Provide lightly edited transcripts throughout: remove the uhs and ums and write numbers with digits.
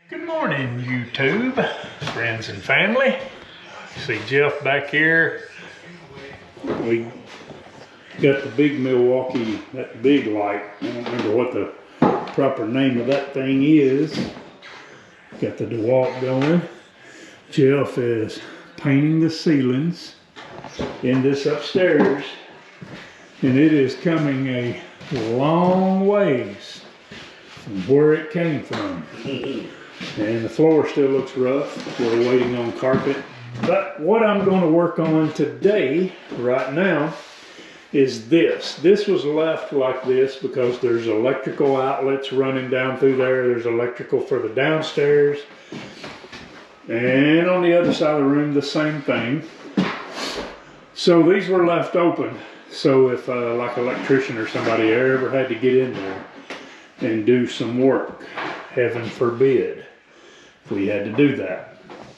Good morning, YouTube, friends and family. See Jeff back here. We got the big Milwaukee, that big light. I don't remember what the proper name of that thing is. Got the DeWalt going. Jeff is painting the ceilings in this upstairs, and it is coming a long ways from where it came from. And the floor still looks rough. We're waiting on carpet. But what I'm going to work on today, right now, is this. This was left like this because there's electrical outlets running down through there. There's electrical for the downstairs. And on the other side of the room, the same thing. So these were left open. So if like an electrician or somebody ever had to get in there and do some work, heaven forbid, we had to do that.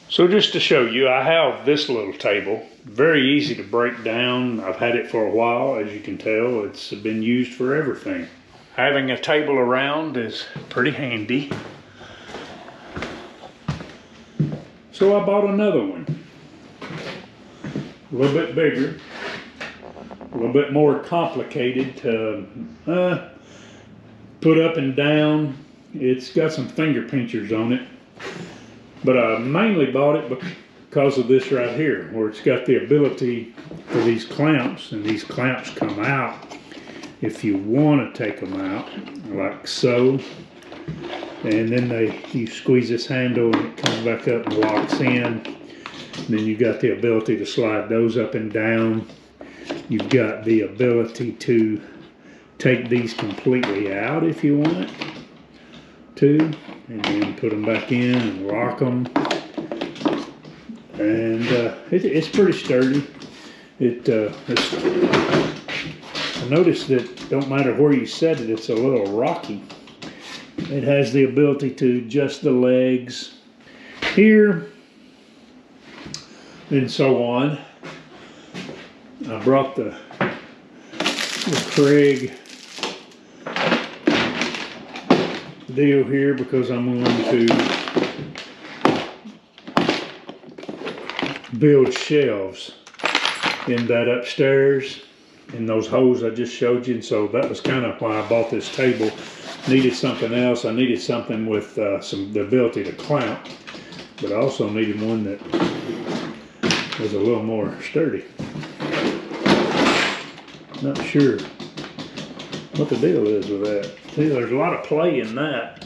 So just to show you, I have this little table, very easy to break down. I've had it for a while, as you can tell. It's been used for everything. Having a table around is pretty handy. So I bought another one, a little bit bigger, a little bit more complicated to put up and down. It's got some finger pinchers on it, but I mainly bought it because of this right here, where it's got the ability for these clamps, and these clamps come out if you want to take them out, like so. And then you squeeze this handle and it comes back up and locks in. And then you got the ability to slide those up and down. You've got the ability to take these completely out if you want to, and then put them back in and lock them. And it's pretty sturdy. I noticed that don't matter where you set it, it's a little rocky. It has the ability to adjust the legs here and so on. I brought the Craig deal here because I'm going to build shelves in that upstairs in those holes I just showed you. And so that was kind of why I bought this table. Needed something else. I needed something with the ability to clamp, but I also needed one that was a little more sturdy. Not sure what the deal is with that. See, there's a lot of play in that.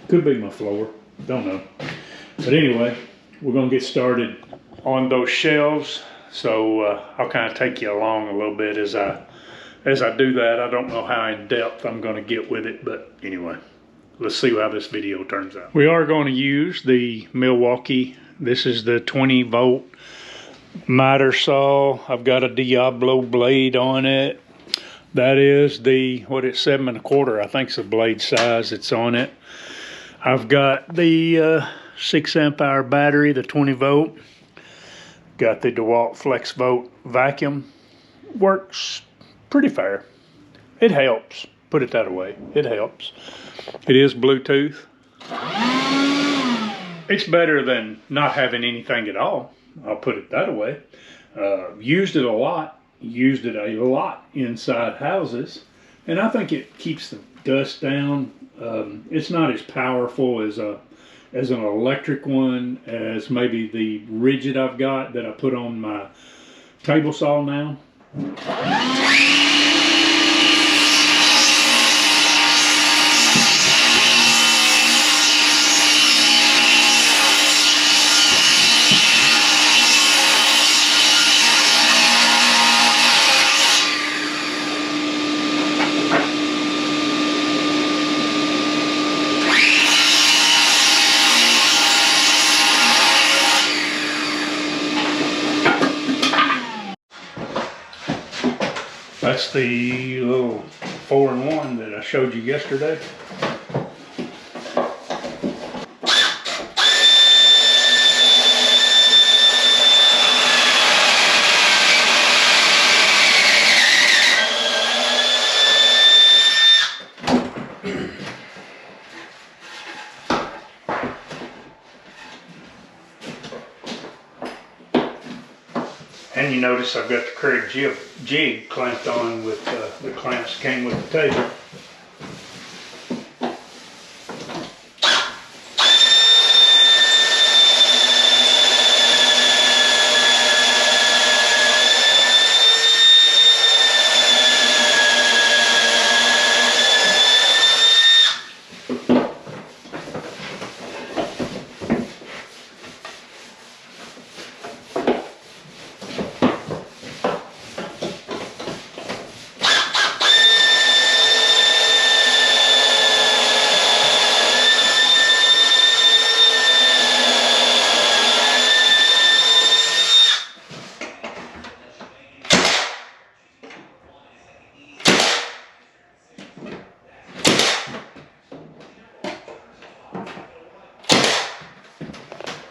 Could be my floor, don't know. But anyway, we're gonna get started on those shelves. So I'll kind of take you along a little bit as I do that. I don't know how in depth I'm gonna get with it, but anyway, let's see how this video turns out. We are going to use the Milwaukee. This is the 20 volt miter saw. I've got a Diablo blade on it. That is the, what it's 7 1/4, I think is the blade size it's on it. I've got the 6 amp hour battery, the 20 volt. Got the DeWalt Flex Volt vacuum. Works pretty fair. It helps, put it that way, it helps. It is Bluetooth. It's better than not having anything at all, I'll put it that way. Used it a lot inside houses, and I think it keeps the dust down. It's not as powerful as an electric one, as maybe the rigid I've got that I put on my table saw now. That's the little 4-in-1 that I showed you yesterday. notice I've got the correct jig clamped on with the clamps came with the table.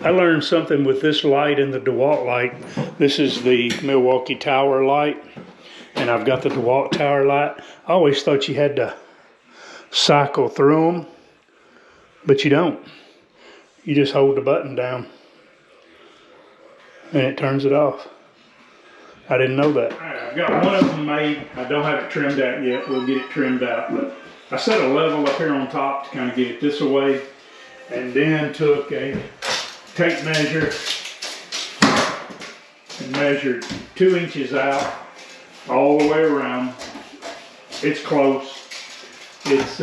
I learned something with this light and the DeWalt light. This is the Milwaukee Tower light, and I've got the DeWalt Tower light. I always thought you had to cycle through them, but you don't. You just hold the button down and it turns it off. I didn't know that. All right, I've got one of them made. I don't have it trimmed out yet. We'll get it trimmed out, but I set a level up here on top to kind of get it this away, and then took a tape measure and measured 2 inches out all the way around. It's close. It's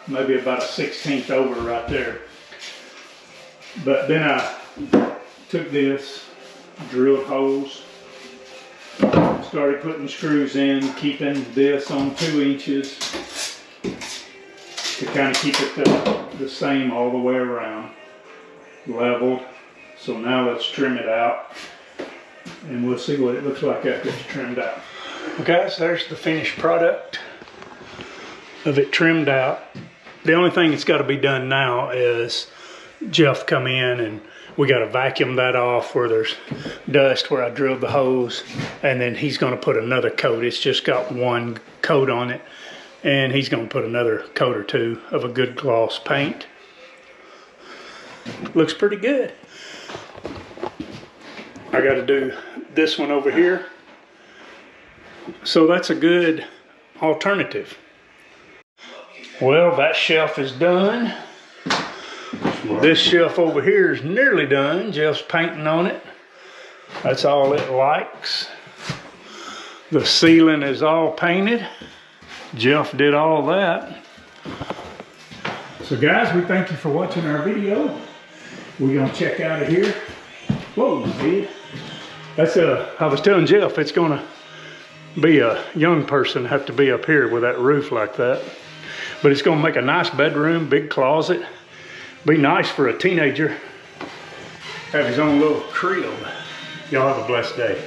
maybe about a 1/16 over right there. But then I took this, drilled holes, started putting screws in, keeping this on 2 inches to kind of keep it the same all the way around, leveled. So now let's trim it out and we'll see what it looks like after it's trimmed out. Well guys, there's the finished product of it trimmed out. The only thing that's got to be done now is Jeff come in and we got to vacuum that off where there's dust where I drilled the hose, and then he's going to put another coat. It's just got one coat on it, and he's going to put another coat or two of a good gloss paint. Looks pretty good. I got to do this one over here. So that's a good alternative. Well, that shelf is done. This shelf over here is nearly done. Jeff's painting on it. That's all it likes. The ceiling is all painted. Jeff did all that. So guys, we thank you for watching our video. We're gonna check out of here. Whoa, dude. That's I was telling Jeff it's gonna be a young person have to be up here with that roof like that. But it's gonna make a nice bedroom, big closet. Be nice for a teenager. Have his own little crib. Y'all have a blessed day.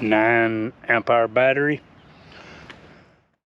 Nine 9 amp hour battery.